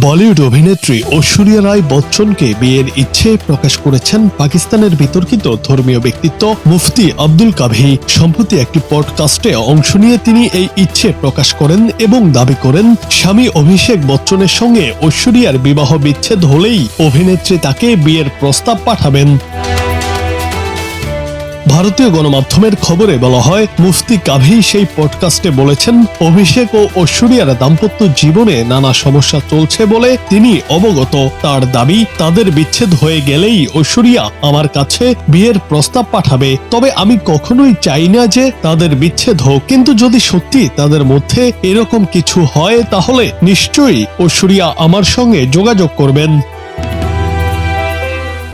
বলিউড অভিনেত্রী ঐশ্বরিয়া রায় বচ্চনকে বিয়ের ইচ্ছে প্রকাশ করেছেন পাকিস্তানের বিতর্কিত ধর্মীয় ব্যক্তিত্ব মুফতি আব্দুল কাভি। সম্প্রতি একটি পডকাস্টে অংশ নিয়ে তিনি এই ইচ্ছে প্রকাশ করেন এবং দাবি করেন স্বামী অভিষেক বচ্চনের সঙ্গে ঐশ্বরিয়ার বিবাহ বিচ্ছেদ হলেই অভিনেত্রী তাকে বিয়ের প্রস্তাব পাঠাবেন। ভারতীয় গণমাধ্যমের খবরে বলা হয়, মুফতি কাভি সেই পডকাস্টে বলেছেন, অভিষেক ও ঐশ্বরিয়ার দাম্পত্য জীবনে নানা সমস্যা চলছে বলে তিনি অবগত। তার দাবি, তাদের বিচ্ছেদ হয়ে গেলেই ঐশ্বরিয়া আমার কাছে বিয়ের প্রস্তাব পাঠাবে। তবে আমি কখনোই চাই না যে তাদের বিচ্ছেদ হোক, কিন্তু যদি সত্যি তাদের মধ্যে এরকম কিছু হয় তাহলে নিশ্চয়ই ঐশ্বরিয়া আমার সঙ্গে যোগাযোগ করবেন।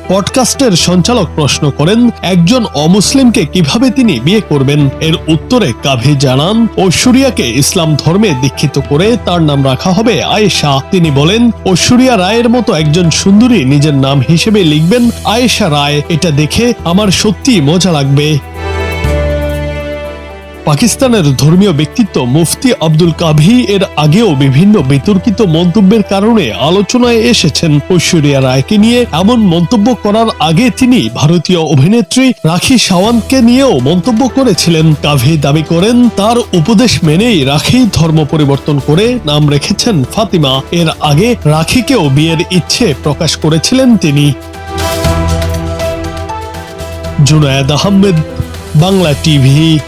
পডকাস্টের সঞ্চালক প্রশ্ন করেন, একজন অমুসলিমকে কিভাবে তিনি বিয়ে করবেন? এর উত্তরে কাভি জানান, ঐশ্বরিয়াকে ইসলাম ধর্মে দীক্ষিত করে তার নাম রাখা হবে আয়েশা। তিনি বলেন, ঐশ্বরিয়া রায়ের মতো একজন সুন্দরী নিজের নাম হিসেবে লিখবেন আয়েশা রায়। এটা দেখে আমার সত্যি মজা লাগবে। পাকিস্তানের ধর্মীয় ব্যক্তিত্ব মুফতি আব্দুল কাভি এর আগেও বিভিন্ন বিতর্কিত মন্তব্যের কারণে আলোচনায় এসেছেন। ঐশ্বরিয়া রায়কে নিয়ে এমন মন্তব্য করার আগে তিনি ভারতীয় অভিনেত্রী রাখি সাওয়ান্তকে নিয়েও মন্তব্য করেছিলেন। কাভি দাবি করেন, তার উপদেশ মেনেই রাখি ধর্ম পরিবর্তন করে নাম রেখেছেন ফাতিমা। এর আগে রাখিকেও বিয়ের ইচ্ছে প্রকাশ করেছিলেন তিনি। জুনায়েদ আহমেদ, বাংলা টিভি।